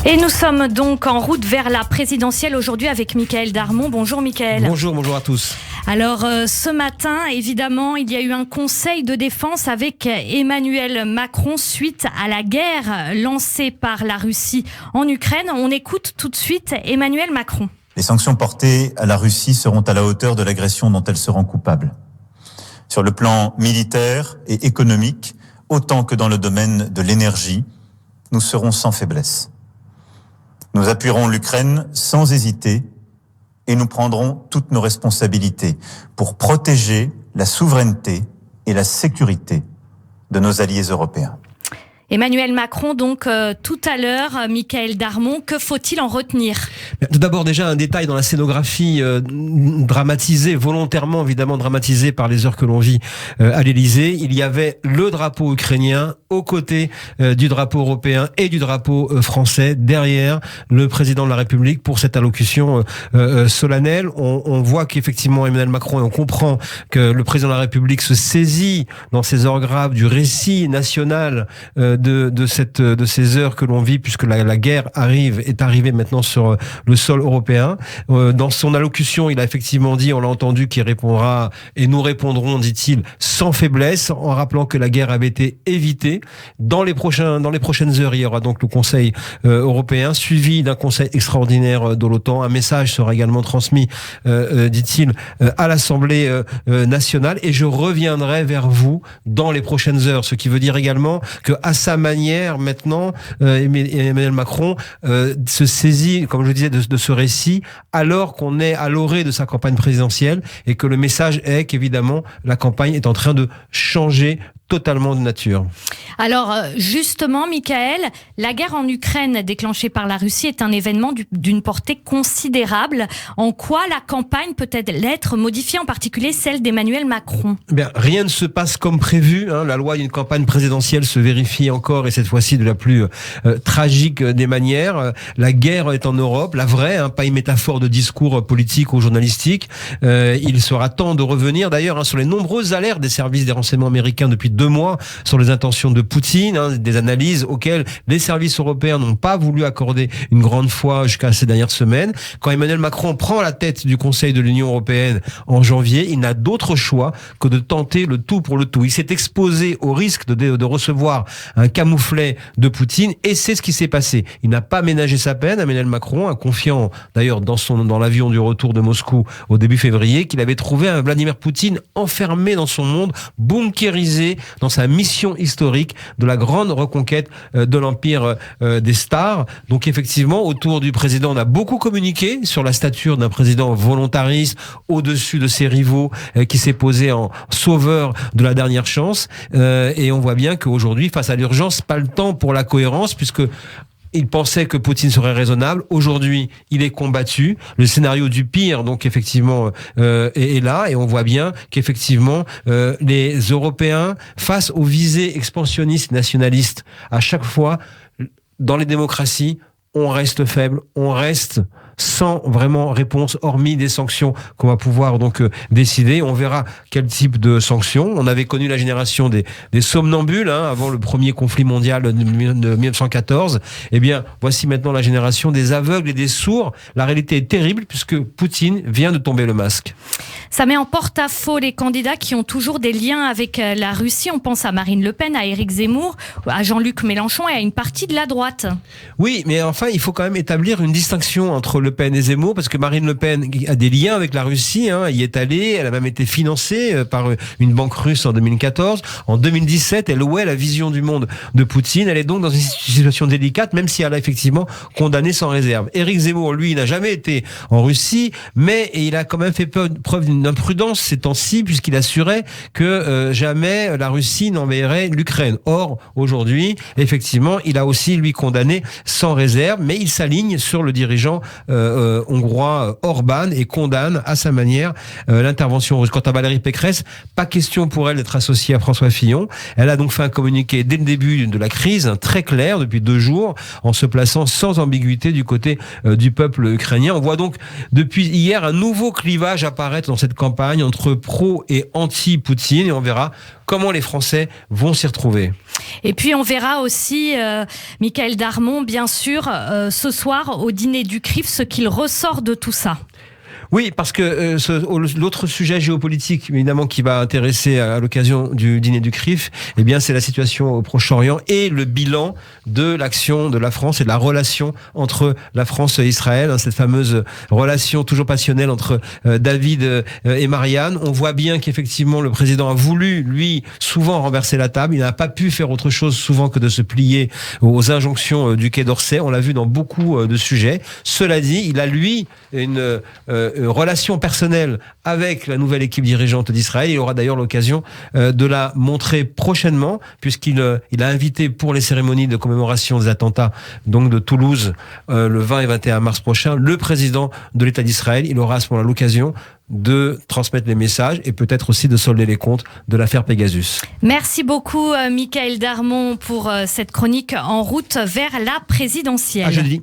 Et nous sommes donc en route vers la présidentielle aujourd'hui avec Michaël Darmon. Bonjour Michaël. Bonjour à tous. Alors ce matin, évidemment, il y a eu un conseil de défense avec Emmanuel Macron suite à la guerre lancée par la Russie en Ukraine. On écoute tout de suite Emmanuel Macron. Les sanctions portées à la Russie seront à la hauteur de l'agression dont elle se rend coupable. Sur le plan militaire et économique, autant que dans le domaine de l'énergie, nous serons sans faiblesse. Nous appuierons l'Ukraine sans hésiter et nous prendrons toutes nos responsabilités pour protéger la souveraineté et la sécurité de nos alliés européens. Emmanuel Macron, donc tout à l'heure, Michaël Darmon, que faut-il en retenir ? Tout d'abord déjà un détail dans la scénographie dramatisée, volontairement évidemment dramatisée par les heures que l'on vit à l'Élysée. Il y avait le drapeau ukrainien aux côtés du drapeau européen et du drapeau français derrière le président de la République pour cette allocution solennelle. On voit qu'effectivement Emmanuel Macron, et on comprend que le président de la République se saisit dans ses heures graves du récit national de ces heures que l'on vit, puisque la guerre est arrivée maintenant sur le sol européen. Dans son allocution, il a effectivement dit, on l'a entendu, qu'il répondra, et nous répondrons, dit-il, sans faiblesse, en rappelant que la guerre avait été évitée. Dans les prochaines heures, il y aura donc le Conseil européen, suivi d'un Conseil extraordinaire de l'OTAN. Un message sera également transmis, dit-il, à l'Assemblée nationale, et je reviendrai vers vous dans les prochaines heures. Ce qui veut dire également que, à sa manière, maintenant, Emmanuel Macron se saisit, comme je disais, de ce récit, alors qu'on est à l'orée de sa campagne présidentielle, et que le message est qu'évidemment, la campagne est en train de changer totalement de nature. Alors justement, Michaël, la guerre en Ukraine déclenchée par la Russie est un événement d'une portée considérable. En quoi la campagne peut-elle être modifiée, en particulier celle d'Emmanuel Macron ? Bien, rien ne se passe comme prévu. La loi d'une campagne présidentielle se vérifie encore, et cette fois-ci de la plus tragique des manières. La guerre est en Europe, la vraie, pas une métaphore de discours politique ou journalistique. Il sera temps de revenir d'ailleurs sur les nombreuses alertes des services des renseignements américains depuis 2 mois sur les intentions de Poutine, des analyses auxquelles les services européens n'ont pas voulu accorder une grande foi jusqu'à ces dernières semaines. Quand Emmanuel Macron prend la tête du Conseil de l'Union européenne en janvier, il n'a d'autre choix que de tenter le tout pour le tout. Il s'est exposé au risque de recevoir un camouflet de Poutine, et c'est ce qui s'est passé. Il n'a pas ménagé sa peine, Emmanuel Macron, confiant d'ailleurs dans l'avion du retour de Moscou au début février, qu'il avait trouvé un Vladimir Poutine enfermé dans son monde, bunkérisé dans sa mission historique de la grande reconquête de l'empire des stars. Donc effectivement, autour du président, on a beaucoup communiqué sur la stature d'un président volontariste, au-dessus de ses rivaux, qui s'est posé en sauveur de la dernière chance. Et on voit bien qu'aujourd'hui, face à l'urgence, pas le temps pour la cohérence, puisque il pensait que Poutine serait raisonnable. Aujourd'hui, il est combattu. Le scénario du pire, donc effectivement, est là, et on voit bien qu'effectivement, les Européens, face aux visées expansionnistes nationalistes, à chaque fois, dans les démocraties, on reste faible, on reste sans vraiment réponse, hormis des sanctions qu'on va pouvoir donc décider. On verra quel type de sanctions. On avait connu la génération des somnambules avant le premier conflit mondial de 1914. Eh bien, voici maintenant la génération des aveugles et des sourds. La réalité est terrible, puisque Poutine vient de tomber le masque. Ça met en porte-à-faux les candidats qui ont toujours des liens avec la Russie. On pense à Marine Le Pen, à Éric Zemmour, à Jean-Luc Mélenchon et à une partie de la droite. Oui, mais enfin, il faut quand même établir une distinction entre Le Pen et Zemmour, parce que Marine Le Pen a des liens avec la Russie, y est allée, elle a même été financée par une banque russe en 2014. En 2017, elle louait la vision du monde de Poutine. Elle est donc dans une situation délicate, même si elle a effectivement condamné sans réserve. Éric Zemmour, lui, n'a jamais été en Russie, mais il a quand même fait preuve d'une imprudence ces temps-ci, puisqu'il assurait que jamais la Russie n'enverrait l'Ukraine. Or, aujourd'hui, effectivement, il a aussi, lui, condamné sans réserve, mais il s'aligne sur le dirigeant hongrois Orban et condamne à sa manière l'intervention russe. Quant à Valérie Pécresse, pas question pour elle d'être associée à François Fillon. Elle a donc fait un communiqué dès le début de la crise, très clair depuis 2 jours, en se plaçant sans ambiguïté du côté du peuple ukrainien. On voit donc depuis hier un nouveau clivage apparaître dans cette campagne entre pro et anti-Poutine, et on verra comment les Français vont s'y retrouver. Et puis on verra aussi Michaël Darmon, bien sûr, ce soir au dîner du CRIF, ce qu'il ressort de tout ça. Oui, parce que l'autre sujet géopolitique, évidemment, qui va intéresser à l'occasion du dîner du CRIF, eh bien, c'est la situation au Proche-Orient et le bilan de l'action de la France et de la relation entre la France et Israël, cette fameuse relation toujours passionnelle entre David et Marianne. On voit bien qu'effectivement, le président a voulu, lui, souvent renverser la table. Il n'a pas pu faire autre chose souvent que de se plier aux injonctions du Quai d'Orsay. On l'a vu dans beaucoup de sujets. Cela dit, il a, lui, une relation personnelle avec la nouvelle équipe dirigeante d'Israël. Il aura d'ailleurs l'occasion de la montrer prochainement, puisqu'il a invité pour les cérémonies de commémoration des attentats donc de Toulouse le 20 et 21 mars prochain le président de l'État d'Israël. Il aura à ce moment-là l'occasion de transmettre les messages et peut-être aussi de solder les comptes de l'affaire Pegasus. Merci beaucoup Michaël Darmon pour cette chronique en route vers la présidentielle. À jeudi.